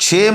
6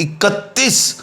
31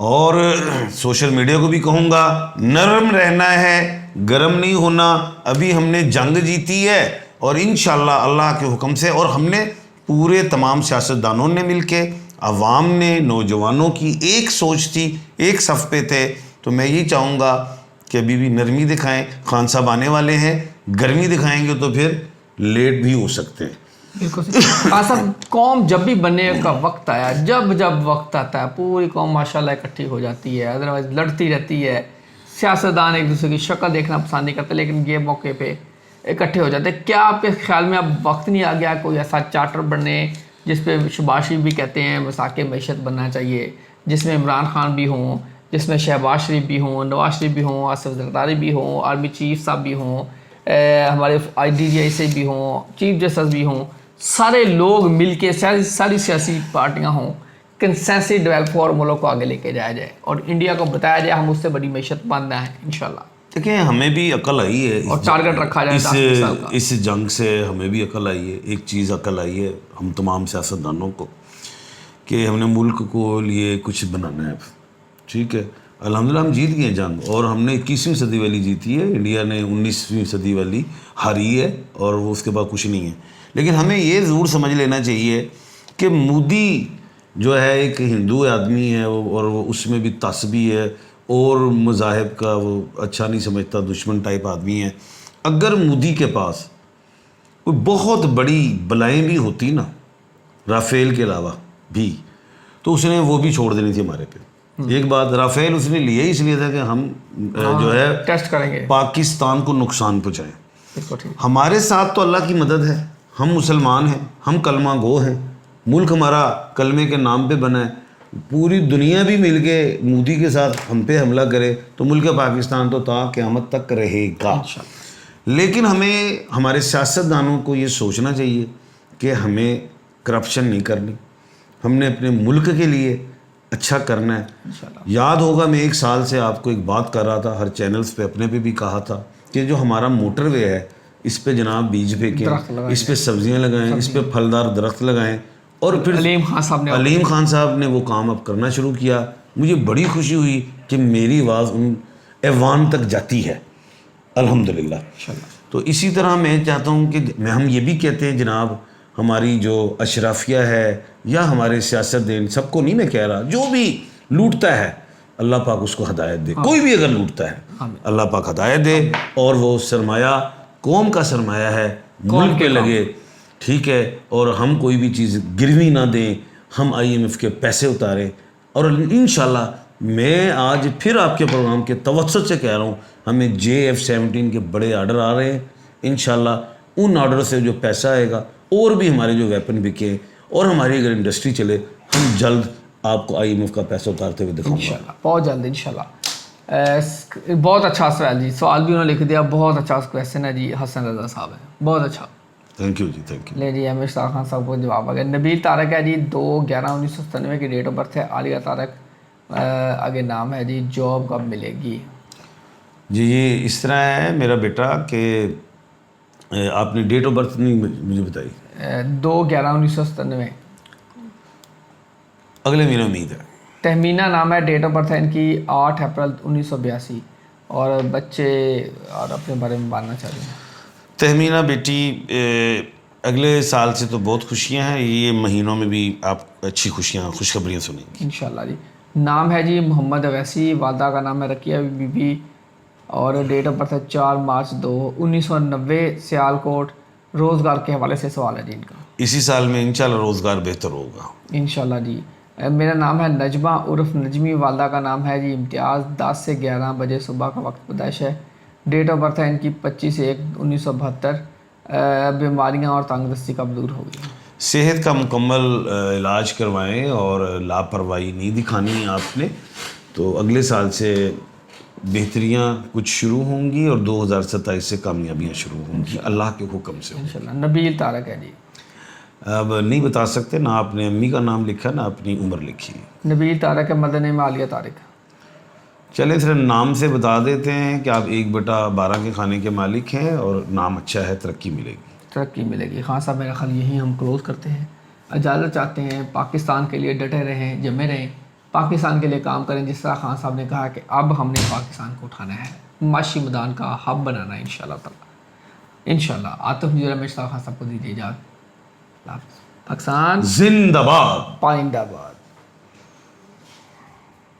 اور social media کو بھی کہوں گا نرم رہنا ہے، گرم نہیں ہونا. ابھی ہم نے جنگ جیتی ہے اور انشاءاللہ اللہ کے حکم سے، اور ہم نے پورے تمام سیاستدانوں نے مل کے، عوام نے، نوجوانوں کی ایک سوچ تھی، ایک صف پہ تھے. تو میں یہی چاہوں گا کہ ابھی بھی نرمی دکھائیں. خان صاحب آنے والے ہیں، گرمی دکھائیں گے تو پھر لیٹ بھی ہو سکتے ہیں. بالکل صاحب. قوم جب بھی بننے کا وقت آیا، جب وقت آتا ہے پوری قوم ماشاءاللہ اکٹھی ہو جاتی ہے، ادروائز لڑتی رہتی ہے. سیاستدان ایک دوسرے کی شکل دیکھنا پسند نہیں کرتے، لیکن یہ موقع پہ اکٹھے ہو جاتے ہیں. کیا آپ کے خیال میں اب وقت نہیں آ گیا کوئی ایسا چارٹر بننے جس پہ شہباز شریف بھی کہتے ہیں مساق معیشت بننا چاہیے، جس میں عمران خان بھی ہوں، جس میں شہباز شریف بھی ہوں، نواز شریف بھی ہوں، آصف زرداری بھی ہوں، آرمی چیف صاحب بھی ہوں، ہمارے IDGI سے بھی ہوں، چیف جسٹس بھی ہوں، سارے لوگ مل کے ساری سیاسی پارٹیاں ہوں، کنسنسس ڈیولپ ہو اور ملک کو آگے لے کے جایا جائے اور انڈیا کو بتایا جائے ہم اس سے بڑی معیشت بننا ہے انشاءاللہ. دیکھیں ہمیں بھی عقل آئی ہے اور ٹارگٹ رکھا جائے 10 سال کا. اس جنگ سے ہمیں بھی عقل آئی ہے. ایک چیز عقل آئی ہے ہم تمام سیاستدانوں کو کہ ہم نے ملک کو لیے کچھ بنانا ہے. ٹھیک ہے، الحمدللہ ہم جیت گئے جنگ، اور ہم نے 21ویں صدی والی جیتی ہے. انڈیا نے 19ویں صدی والی ہاری ہے اور وہ اس کے بعد کچھ نہیں ہے. لیکن ہمیں یہ ضرور سمجھ لینا چاہیے کہ مودی جو ہے ایک ہندو آدمی ہے اور وہ اس میں بھی تعصبی ہے اور مذاہب کا وہ اچھا نہیں سمجھتا، دشمن ٹائپ آدمی ہے. اگر مودی کے پاس کوئی بہت بڑی بلائیں بھی ہوتی نا رافیل کے علاوہ بھی، تو اس نے وہ بھی چھوڑ دینی تھی ہمارے پہ. ایک بات، رافیل اس نے لیا ہی اس لیے تھا کہ ہم جو ہے ٹیسٹ کریں گے، پاکستان کو نقصان پہنچائیں. بالکل ٹھیک. ہمارے ساتھ تو اللہ کی مدد ہے، ہم مسلمان ہیں، ہم کلمہ گو ہیں، ملک ہمارا کلمے کے نام پہ بنا ہے. پوری دنیا بھی مل کے مودی کے ساتھ ہم پہ حملہ کرے تو ملک پاکستان تو تا قیامت تک رہے گا. لیکن ہمیں ہمارے سیاستدانوں کو یہ سوچنا چاہیے کہ ہمیں کرپشن نہیں کرنی، ہم نے اپنے ملک کے لیے اچھا کرنا ہے. یاد ہوگا میں 1 سال سے آپ کو ایک بات کر رہا تھا، ہر چینلز پہ اپنے پہ بھی کہا تھا کہ جو ہمارا موٹر وے ہے اس پہ جناب بیج پھینکیں، اس پہ سبزیاں لگائیں، اس پہ پھلدار درخت لگائیں. اور پھر علیم خان صاحب نے وہ کام اب کرنا شروع کیا. مجھے بڑی خوشی ہوئی کہ میری آواز ان ایوان تک جاتی ہے الحمدللہ. تو اسی طرح میں چاہتا ہوں کہ ہم یہ بھی کہتے ہیں جناب، ہماری جو اشرافیہ ہے یا ہمارے سیاست دین، سب کو نہیں میں کہہ رہا، جو بھی لوٹتا ہے اللہ پاک اس کو ہدایت دے. کوئی بھی اگر لوٹتا ہے اللہ پاک ہدایت دے، اور وہ سرمایہ قوم کا سرمایہ ہے، ملک پہ لگے. ٹھیک ہے، اور ہم کوئی بھی چیز گروی نہ دیں، ہم IMF کے پیسے اتاریں. اور انشاءاللہ میں آج پھر آپ کے پروگرام کے توسط سے کہہ رہا ہوں، ہمیں JF-17 کے بڑے آرڈر آ رہے ہیں. انشاءاللہ ان آرڈر سے جو پیسہ آئے گا اور بھی ہمارے جو ویپن بکے اور ہماری اگر انڈسٹری چلے، ہم جلد آپ کو IMF کا پیسہ اتارتے ہوئے دکھاؤں گا انشاءاللہ، بہت جلد انشاءاللہ. بہت اچھا سوال جی، سوال بھی انہوں نے لکھ دیا، بہت اچھا کویسچن ہے جی. حسن رضا صاحب ہے، بہت اچھا. تھینک یو جی، تھینک یو. لے جی احمد اشتاق خان صاحب کو جواب آ گیا. نبیل طارق ہے جی، 2/11/1997 کی ڈیٹ آف برتھ ہے. عالیہ طارق آگے نام ہے جی. جاب کب ملے گی؟ جی یہ اس طرح ہے میرا بیٹا کہ آپ نے ڈیٹ آف برتھ نہیں مجھے بتائی. 2/11/1997. اگلے مہینے امید ہے. تہمینہ نام ہے، ڈیٹ آف برتھ ہے ان کی 8 اپریل 1982. اور بچے اور اپنے بارے میں ماننا چاہ رہے ہیں. تہمینہ بیٹی اگلے سال سے تو بہت خوشیاں ہیں، یہ مہینوں میں بھی آپ اچھی خوشخبریاں سنیں گی انشاءاللہ جی. نام ہے جی محمد اویسی، والدہ کا نام ہے رقیہ بی بی، اور ڈیٹ آف برتھ ہے 4 مارچ 1990. سیالکوٹ. روزگار کے حوالے سے سوال ہے جی ان کا. اسی سال میں انشاءاللہ روزگار بہتر ہوگا انشاءاللہ جی. میرا نام ہے نجمہ عرف نجمی، والدہ کا نام ہے جی امتیاز. 10 سے 11 بجے صبح کا وقت پیدائش ہے. ڈیٹ آف برتھ ہے ان کی 25/1/1972. بیماریاں اور تنگ دستی کب دور ہو گئی؟ صحت کا مکمل علاج کروائیں اور لاپرواہی نہیں دکھانی آپ نے، تو اگلے سال سے بہتریاں کچھ شروع ہوں گی اور 2027 سے کامیابیاں شروع ہوں گی اللہ کے حکم سے. انشاءاللہ. نبیل طارق ہے جی. اب نہیں بتا سکتے، نہ آپ نے امی کا نام لکھا نہ اپنی عمر لکھی. نبیل طارق ہے، مدن میں عالیہ طارق. چلیں صرف نام سے بتا دیتے ہیں کہ آپ 1/12 کے کھانے کے مالک ہیں اور نام اچھا ہے، ترقی ملے گی. ترقی ملے گی. خان صاحب میرا خیال یہی ہم کلوز کرتے ہیں. اجازت چاہتے ہیں. پاکستان کے لیے ڈٹے رہیں، جمے رہیں. پاکستان کے لیے کام کریں، جس طرح خان صاحب نے کہا کہ اب ہم نے پاکستان کو اٹھانا ہے، معاشی میدان کا ہب بنانا ہے انشاءاللہ تعالی انشاءاللہ۔ عاطف مجید رمیش خان صاحب کو دیجیے اجازت۔ اللہ حافظ۔ پاکستان زندہ باد۔ پائندہ باد۔